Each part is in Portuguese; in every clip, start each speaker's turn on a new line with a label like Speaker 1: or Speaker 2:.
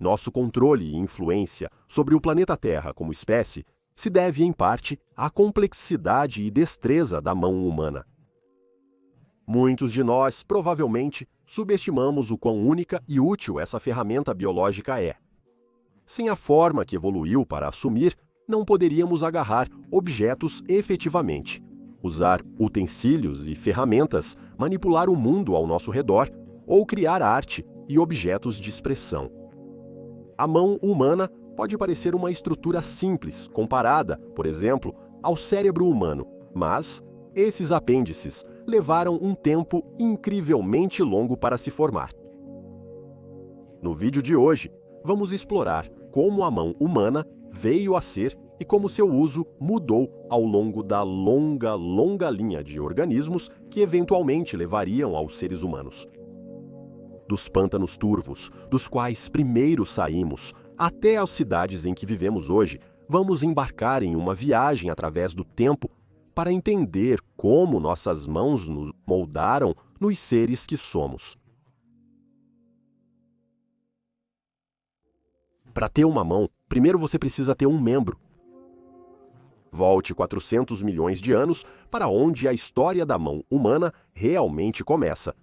Speaker 1: Nosso controle e influência sobre o planeta Terra como espécie se deve, em parte, à complexidade e destreza da mão humana. Muitos de nós, provavelmente, subestimamos o quão única e útil essa ferramenta biológica é. Sem a forma que evoluiu para assumir, não poderíamos agarrar objetos efetivamente, usar utensílios e ferramentas, manipular o mundo ao nosso redor ou criar arte e objetos de expressão. A mão humana pode parecer uma estrutura simples comparada, por exemplo, ao cérebro humano, mas esses apêndices levaram um tempo incrivelmente longo para se formar. No vídeo de hoje, vamos explorar como a mão humana veio a ser e como seu uso mudou ao longo da longa linha de organismos que eventualmente levariam aos seres humanos. Dos pântanos turvos, dos quais primeiro saímos, até as cidades em que vivemos hoje, vamos embarcar em uma viagem através do tempo para entender como nossas mãos nos moldaram nos seres que somos. Para ter uma mão, primeiro você precisa ter um membro. Volte 400 milhões de anos para onde a história da mão humana realmente começa,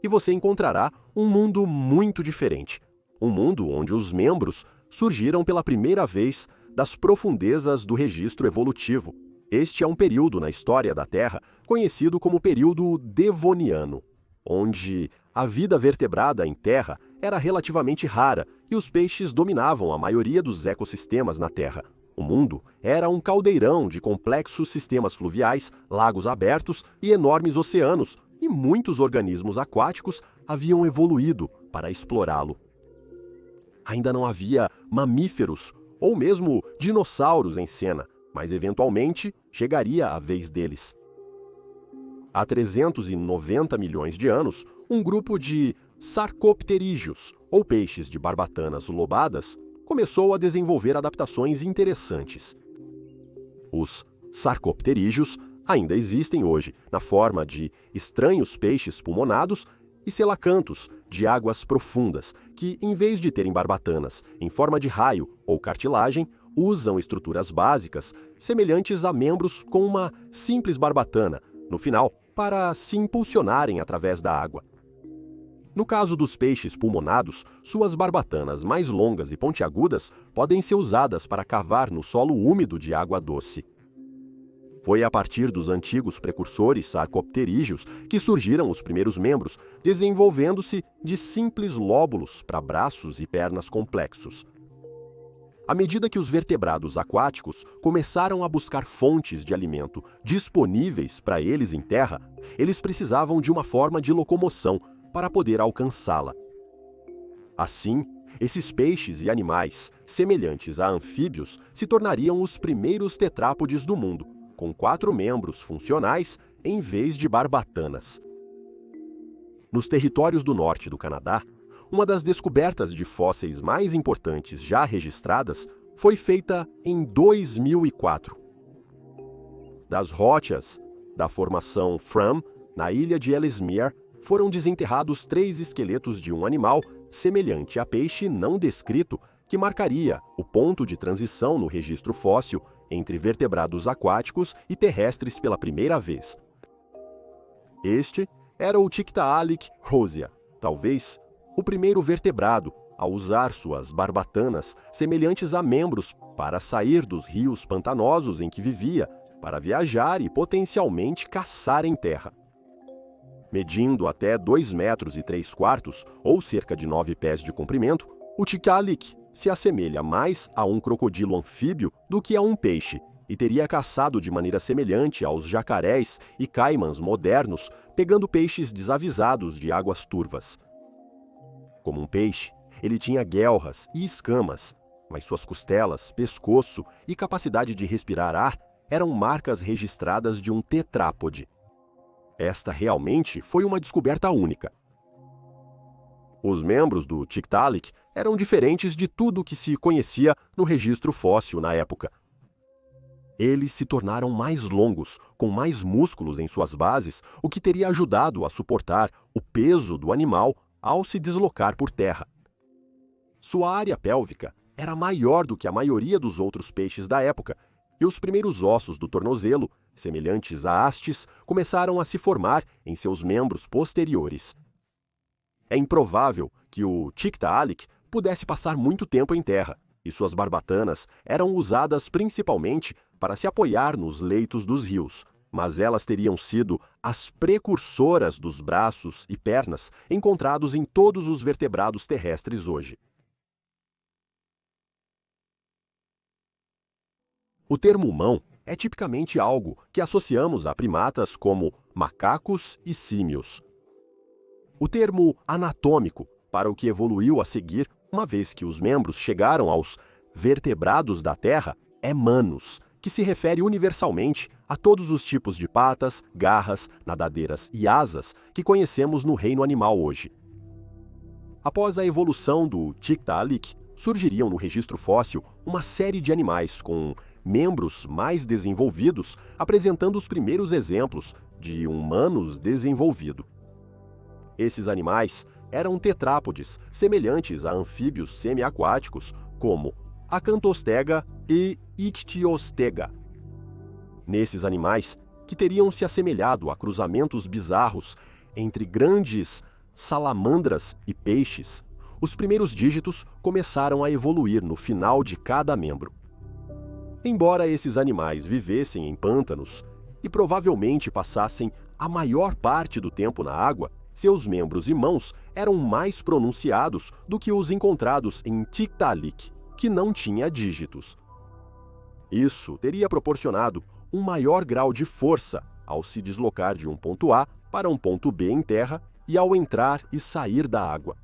Speaker 1: e você encontrará um mundo muito diferente. Um mundo onde os membros surgiram pela primeira vez das profundezas do registro evolutivo. Este é um período na história da Terra conhecido como período Devoniano, onde a vida vertebrada em terra era relativamente rara e os peixes dominavam a maioria dos ecossistemas na Terra. O mundo era um caldeirão de complexos sistemas fluviais, lagos abertos e enormes oceanos, e muitos organismos aquáticos haviam evoluído para explorá-lo. Ainda não havia mamíferos ou mesmo dinossauros em cena, mas eventualmente chegaria a vez deles. Há 390 milhões de anos, um grupo de sarcopterídeos, ou peixes de barbatanas lobadas, começou a desenvolver adaptações interessantes. Os sarcopterídeos ainda existem hoje, na forma de estranhos peixes pulmonados e selacantos de águas profundas, que, em vez de terem barbatanas em forma de raio ou cartilagem, usam estruturas básicas semelhantes a membros com uma simples barbatana, no final, para se impulsionarem através da água. No caso dos peixes pulmonados, suas barbatanas mais longas e pontiagudas podem ser usadas para cavar no solo úmido de água doce. Foi a partir dos antigos precursores sarcopterídeos que surgiram os primeiros membros, desenvolvendo-se de simples lóbulos para braços e pernas complexos. À medida que os vertebrados aquáticos começaram a buscar fontes de alimento disponíveis para eles em terra, eles precisavam de uma forma de locomoção para poder alcançá-la. Assim, esses peixes e animais, semelhantes a anfíbios, se tornariam os primeiros tetrápodes do mundo, com 4 membros funcionais em vez de barbatanas. Nos territórios do norte do Canadá, uma das descobertas de fósseis mais importantes já registradas foi feita em 2004. Das rochas da formação Fram, na ilha de Ellesmere, foram desenterrados 3 esqueletos de um animal semelhante a peixe não descrito que marcaria o ponto de transição no registro fóssil entre vertebrados aquáticos e terrestres pela primeira vez. Este era o Tiktaalik rosea, talvez o primeiro vertebrado a usar suas barbatanas semelhantes a membros para sair dos rios pantanosos em que vivia, para viajar e potencialmente caçar em terra. Medindo até 2,3 metros, ou cerca de 9 pés de comprimento, o Tiktaalik se assemelha mais a um crocodilo anfíbio do que a um peixe, e teria caçado de maneira semelhante aos jacarés e caimãs modernos, pegando peixes desavisados de águas turvas. Como um peixe, ele tinha guelras e escamas, mas suas costelas, pescoço e capacidade de respirar ar eram marcas registradas de um tetrápode. Esta realmente foi uma descoberta única. Os membros do Tiktaalik eram diferentes de tudo o que se conhecia no registro fóssil na época. Eles se tornaram mais longos, com mais músculos em suas bases, o que teria ajudado a suportar o peso do animal ao se deslocar por terra. Sua área pélvica era maior do que a maioria dos outros peixes da época, e os primeiros ossos do tornozelo, semelhantes a hastes, começaram a se formar em seus membros posteriores. É improvável que o Tiktaalik pudesse passar muito tempo em terra, e suas barbatanas eram usadas principalmente para se apoiar nos leitos dos rios, mas elas teriam sido as precursoras dos braços e pernas encontrados em todos os vertebrados terrestres hoje. O termo mão é tipicamente algo que associamos a primatas como macacos e símios. O termo anatômico para o que evoluiu a seguir, uma vez que os membros chegaram aos vertebrados da Terra, é manus, que se refere universalmente a todos os tipos de patas, garras, nadadeiras e asas que conhecemos no reino animal hoje. Após a evolução do Tiktaalik, surgiriam no registro fóssil uma série de animais com membros mais desenvolvidos, apresentando os primeiros exemplos de um manus desenvolvido. Esses animais eram tetrápodes, semelhantes a anfíbios semiaquáticos, como Acantostega e Ichthyostega. Nesses animais, que teriam se assemelhado a cruzamentos bizarros entre grandes salamandras e peixes, os primeiros dígitos começaram a evoluir no final de cada membro. Embora esses animais vivessem em pântanos e provavelmente passassem a maior parte do tempo na água, seus membros e mãos eram mais pronunciados do que os encontrados em Tiktaalik, que não tinha dígitos. Isso teria proporcionado um maior grau de força ao se deslocar de um ponto A para um ponto B em terra e ao entrar e sair da água.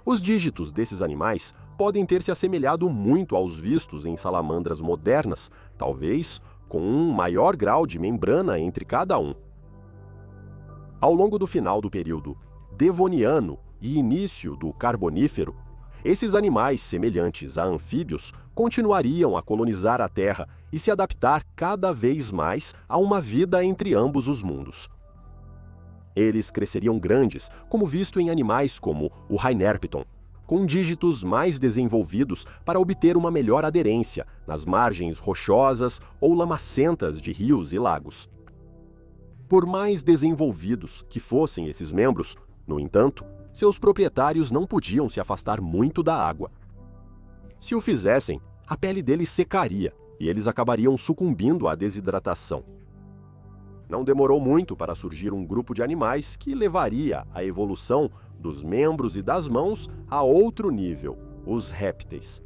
Speaker 1: Os dígitos desses animais podem ter se assemelhado muito aos vistos em salamandras modernas, talvez com um maior grau de membrana entre cada um. Ao longo do final do período Devoniano e início do Carbonífero, esses animais semelhantes a anfíbios continuariam a colonizar a Terra e se adaptar cada vez mais a uma vida entre ambos os mundos. Eles cresceriam grandes, como visto em animais como o Rhinerpton, com dígitos mais desenvolvidos para obter uma melhor aderência nas margens rochosas ou lamacentas de rios e lagos. Por mais desenvolvidos que fossem esses membros, no entanto, seus proprietários não podiam se afastar muito da água. Se o fizessem, a pele deles secaria e eles acabariam sucumbindo à desidratação. Não demorou muito para surgir um grupo de animais que levaria a evolução dos membros e das mãos a outro nível, os répteis.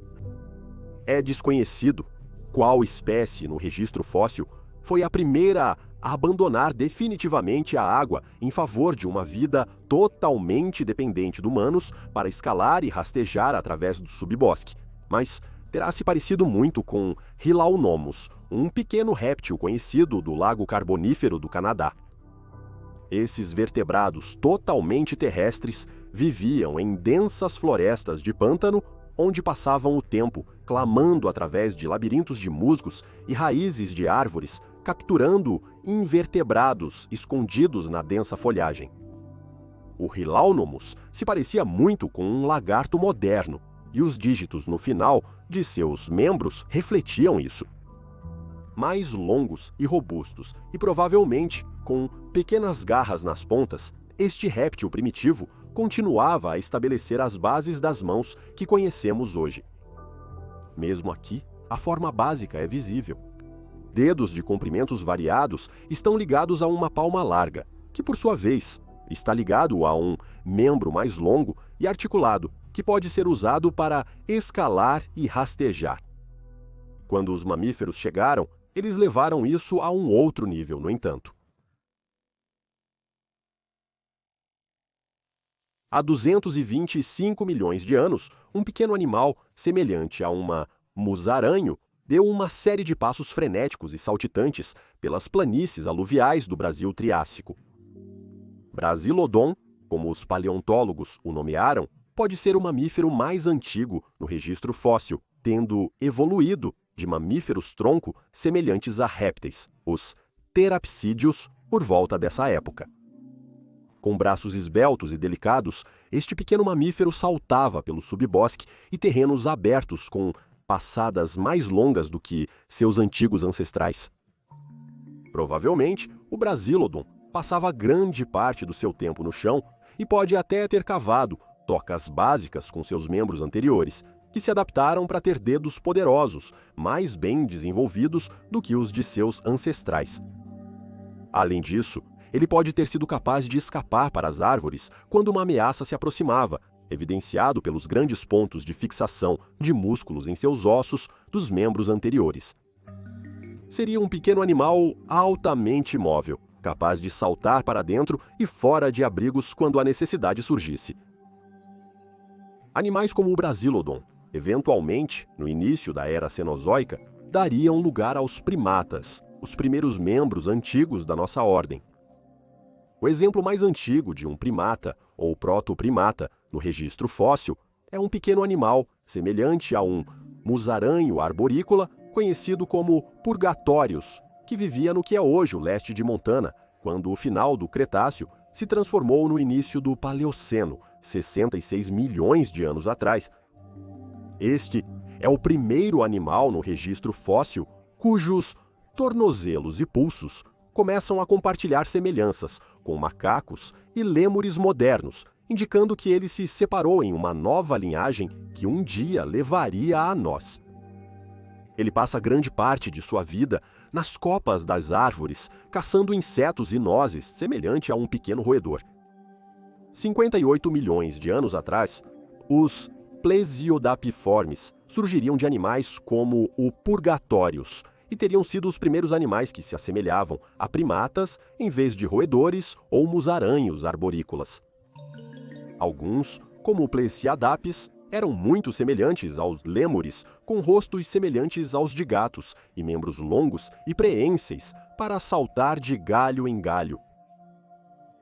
Speaker 1: É desconhecido qual espécie no registro fóssil foi a primeira a abandonar definitivamente a água em favor de uma vida totalmente dependente de humanos para escalar e rastejar através do subbosque, mas terá se parecido muito com Hylaonomus, um pequeno réptil conhecido do Lago Carbonífero do Canadá. Esses vertebrados totalmente terrestres viviam em densas florestas de pântano, onde passavam o tempo clamando através de labirintos de musgos e raízes de árvores, capturando invertebrados escondidos na densa folhagem. O Hylaonomus se parecia muito com um lagarto moderno, e os dígitos no final de seus membros refletiam isso. Mais longos e robustos, e provavelmente com pequenas garras nas pontas, este réptil primitivo continuava a estabelecer as bases das mãos que conhecemos hoje. Mesmo aqui, a forma básica é visível. Dedos de comprimentos variados estão ligados a uma palma larga, que por sua vez está ligado a um membro mais longo e articulado, que pode ser usado para escalar e rastejar. Quando os mamíferos chegaram, eles levaram isso a um outro nível, no entanto. Há 225 milhões de anos, um pequeno animal semelhante a uma musaranho deu uma série de passos frenéticos e saltitantes pelas planícies aluviais do Brasil Triássico. Brasilodon, como os paleontólogos o nomearam, pode ser o mamífero mais antigo no registro fóssil, tendo evoluído de mamíferos-tronco semelhantes a répteis, os terapsídeos, por volta dessa época. Com braços esbeltos e delicados, este pequeno mamífero saltava pelo subbosque e terrenos abertos com passadas mais longas do que seus antigos ancestrais. Provavelmente, o Brasilodon passava grande parte do seu tempo no chão e pode até ter cavado tocas básicas com seus membros anteriores, que se adaptaram para ter dedos poderosos, mais bem desenvolvidos do que os de seus ancestrais. Além disso, ele pode ter sido capaz de escapar para as árvores quando uma ameaça se aproximava, evidenciado pelos grandes pontos de fixação de músculos em seus ossos dos membros anteriores. Seria um pequeno animal altamente móvel, capaz de saltar para dentro e fora de abrigos quando a necessidade surgisse. Animais como o Brasilodon, eventualmente, no início da Era Cenozoica, dariam lugar aos primatas, os primeiros membros antigos da nossa ordem. O exemplo mais antigo de um primata, ou protoprimata, no registro fóssil, é um pequeno animal semelhante a um musaranho arborícola conhecido como purgatórios, que vivia no que é hoje o leste de Montana, quando o final do Cretáceo se transformou no início do Paleoceno, 66 milhões de anos atrás. Este é o primeiro animal no registro fóssil cujos tornozelos e pulsos começam a compartilhar semelhanças com macacos e lêmures modernos, indicando que ele se separou em uma nova linhagem que um dia levaria a nós. Ele passa grande parte de sua vida nas copas das árvores, caçando insetos e nozes, semelhante a um pequeno roedor. 58 milhões de anos atrás, os Plesiodapiformes surgiriam de animais como o Purgatórios e teriam sido os primeiros animais que se assemelhavam a primatas em vez de roedores ou musaranhos arborícolas. Alguns, como o Plesiadapis, eram muito semelhantes aos lêmures, com rostos semelhantes aos de gatos e membros longos e preênseis para saltar de galho em galho.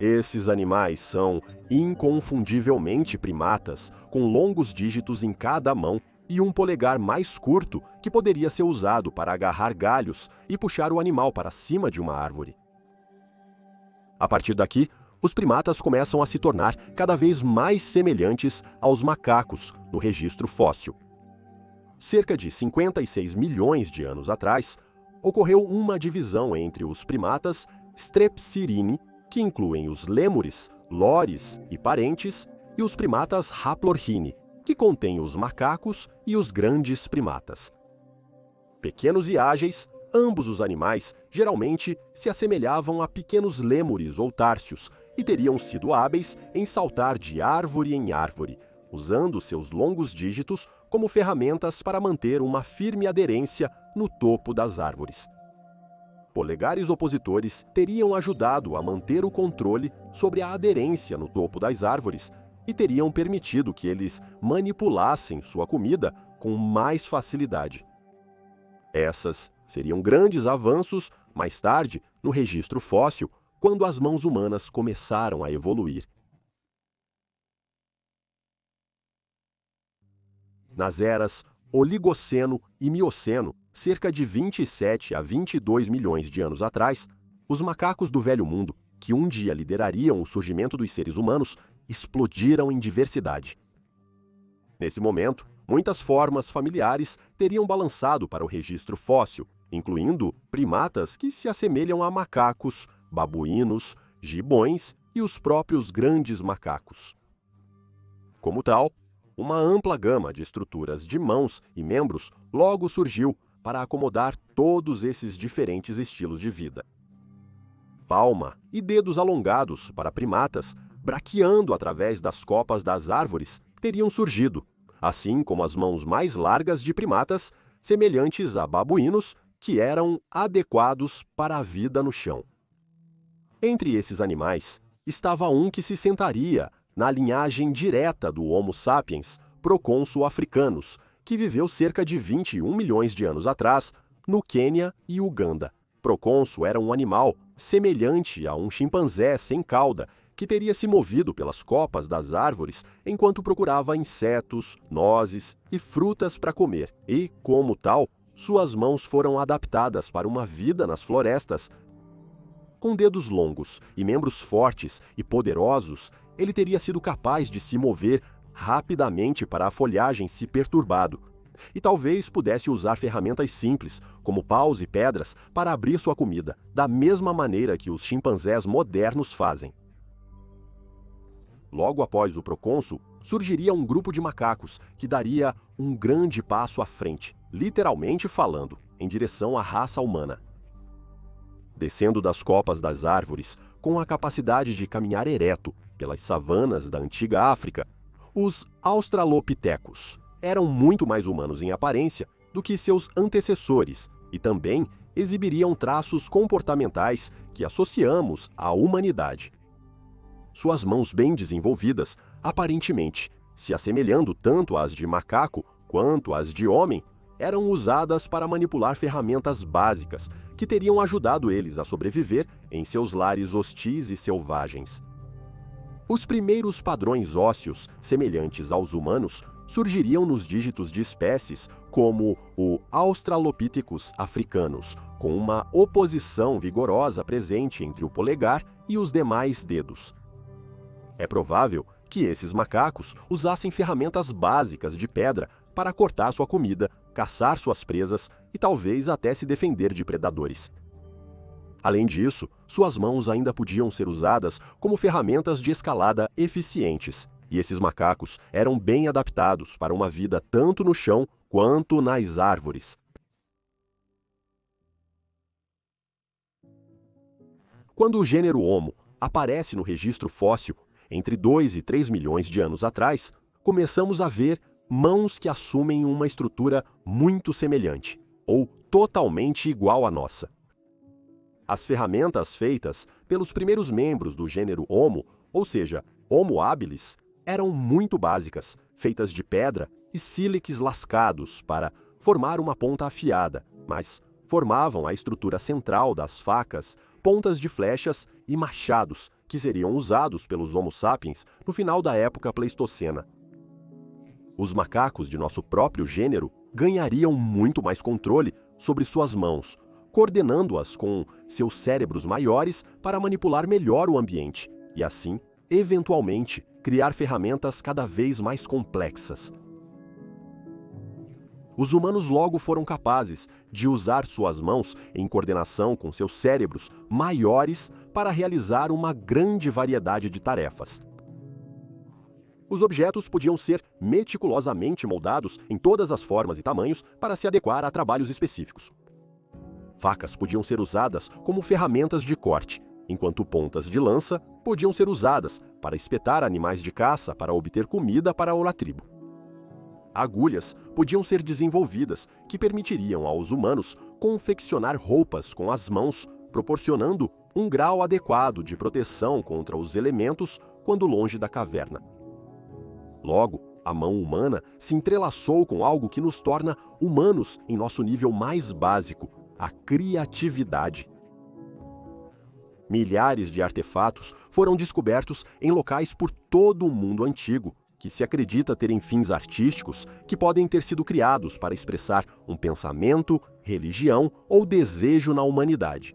Speaker 1: Esses animais são inconfundivelmente primatas, com longos dígitos em cada mão e um polegar mais curto que poderia ser usado para agarrar galhos e puxar o animal para cima de uma árvore. A partir daqui, os primatas começam a se tornar cada vez mais semelhantes aos macacos no registro fóssil. Cerca de 56 milhões de anos atrás, ocorreu uma divisão entre os primatas Strepsirrhini, que incluem os lêmures, lores e parentes, e os primatas Haplorrhini, que contêm os macacos e os grandes primatas. Pequenos e ágeis, ambos os animais geralmente se assemelhavam a pequenos lêmures ou társios e teriam sido hábeis em saltar de árvore em árvore, usando seus longos dígitos como ferramentas para manter uma firme aderência no topo das árvores. Polegares opositores teriam ajudado a manter o controle sobre a aderência no topo das árvores e teriam permitido que eles manipulassem sua comida com mais facilidade. Essas seriam grandes avanços, mais tarde, no registro fóssil, quando as mãos humanas começaram a evoluir. Nas eras Oligoceno e Mioceno, cerca de 27 a 22 milhões de anos atrás, os macacos do Velho Mundo, que um dia liderariam o surgimento dos seres humanos, explodiram em diversidade. Nesse momento, muitas formas familiares teriam balançado para o registro fóssil, incluindo primatas que se assemelham a macacos, babuínos, gibões e os próprios grandes macacos. Como tal, uma ampla gama de estruturas de mãos e membros logo surgiu para acomodar todos esses diferentes estilos de vida. Palma e dedos alongados para primatas, braqueando através das copas das árvores, teriam surgido, assim como as mãos mais largas de primatas, semelhantes a babuínos, que eram adequados para a vida no chão. Entre esses animais, estava um que se sentaria na linhagem direta do Homo sapiens, procônsul africanus, que viveu cerca de 21 milhões de anos atrás, no Quênia e Uganda. Procônsul era um animal semelhante a um chimpanzé sem cauda, que teria se movido pelas copas das árvores enquanto procurava insetos, nozes e frutas para comer, e, como tal, suas mãos foram adaptadas para uma vida nas florestas. Com dedos longos e membros fortes e poderosos, ele teria sido capaz de se mover rapidamente para a folhagem se perturbado, e talvez pudesse usar ferramentas simples, como paus e pedras, para abrir sua comida, da mesma maneira que os chimpanzés modernos fazem. Logo após o procônsul, surgiria um grupo de macacos que daria um grande passo à frente, literalmente falando, em direção à raça humana. Descendo das copas das árvores, com a capacidade de caminhar ereto pelas savanas da antiga África, os australopitecos eram muito mais humanos em aparência do que seus antecessores e também exibiriam traços comportamentais que associamos à humanidade. Suas mãos bem desenvolvidas, aparentemente, se assemelhando tanto às de macaco quanto às de homem, eram usadas para manipular ferramentas básicas que teriam ajudado eles a sobreviver em seus lares hostis e selvagens. Os primeiros padrões ósseos semelhantes aos humanos surgiriam nos dígitos de espécies como o Australopithecus africanus, com uma oposição vigorosa presente entre o polegar e os demais dedos. É provável que esses macacos usassem ferramentas básicas de pedra para cortar sua comida, caçar suas presas e talvez até se defender de predadores. Além disso, suas mãos ainda podiam ser usadas como ferramentas de escalada eficientes, e esses macacos eram bem adaptados para uma vida tanto no chão quanto nas árvores. Quando o gênero Homo aparece no registro fóssil, entre 2 e 3 milhões de anos atrás, começamos a ver mãos que assumem uma estrutura muito semelhante, ou totalmente igual à nossa. As ferramentas feitas pelos primeiros membros do gênero Homo, ou seja, Homo habilis, eram muito básicas, feitas de pedra e sílex lascados para formar uma ponta afiada, mas formavam a estrutura central das facas, pontas de flechas e machados que seriam usados pelos Homo sapiens no final da época Pleistocena. Os macacos de nosso próprio gênero ganhariam muito mais controle sobre suas mãos, coordenando-as com seus cérebros maiores para manipular melhor o ambiente e, assim, eventualmente, criar ferramentas cada vez mais complexas. Os humanos logo foram capazes de usar suas mãos em coordenação com seus cérebros maiores para realizar uma grande variedade de tarefas. Os objetos podiam ser meticulosamente moldados em todas as formas e tamanhos para se adequar a trabalhos específicos. Facas podiam ser usadas como ferramentas de corte, enquanto pontas de lança podiam ser usadas para espetar animais de caça para obter comida para a tribo. Agulhas podiam ser desenvolvidas que permitiriam aos humanos confeccionar roupas com as mãos, proporcionando um grau adequado de proteção contra os elementos quando longe da caverna. Logo, a mão humana se entrelaçou com algo que nos torna humanos em nosso nível mais básico, a criatividade. Milhares de artefatos foram descobertos em locais por todo o mundo antigo, que se acredita terem fins artísticos que podem ter sido criados para expressar um pensamento, religião ou desejo na humanidade.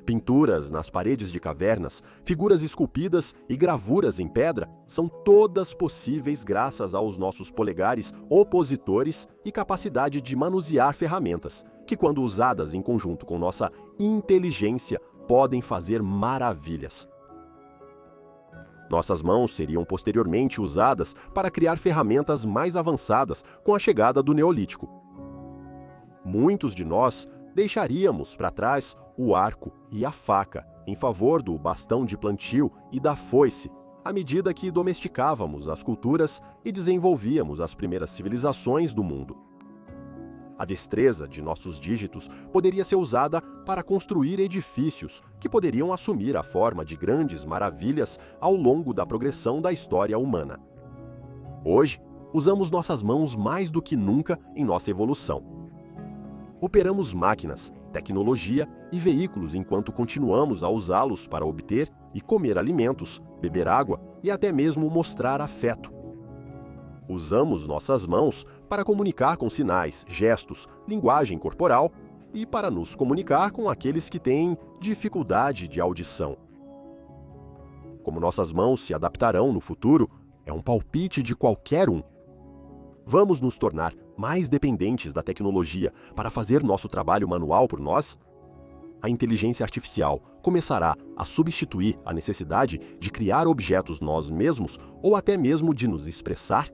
Speaker 1: Pinturas nas paredes de cavernas, figuras esculpidas e gravuras em pedra são todas possíveis graças aos nossos polegares opositores e capacidade de manusear ferramentas, que, quando usadas em conjunto com nossa inteligência, podem fazer maravilhas. Nossas mãos seriam posteriormente usadas para criar ferramentas mais avançadas com a chegada do Neolítico. Muitos de nós deixaríamos para trás o arco e a faca em favor do bastão de plantio e da foice, à medida que domesticávamos as culturas e desenvolvíamos as primeiras civilizações do mundo. A destreza de nossos dígitos poderia ser usada para construir edifícios que poderiam assumir a forma de grandes maravilhas ao longo da progressão da história humana. Hoje, usamos nossas mãos mais do que nunca em nossa evolução. Operamos máquinas, tecnologia e veículos enquanto continuamos a usá-los para obter e comer alimentos, beber água e até mesmo mostrar afeto. Usamos nossas mãos para comunicar com sinais, gestos, linguagem corporal e para nos comunicar com aqueles que têm dificuldade de audição. Como nossas mãos se adaptarão no futuro, é um palpite de qualquer um. Vamos nos tornar mais dependentes da tecnologia para fazer nosso trabalho manual por nós? A inteligência artificial começará a substituir a necessidade de criar objetos nós mesmos ou até mesmo de nos expressar?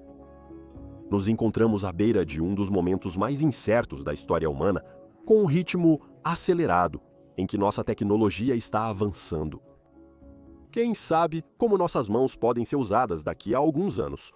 Speaker 1: Nos encontramos à beira de um dos momentos mais incertos da história humana, com um ritmo acelerado em que nossa tecnologia está avançando. Quem sabe como nossas mãos podem ser usadas daqui a alguns anos?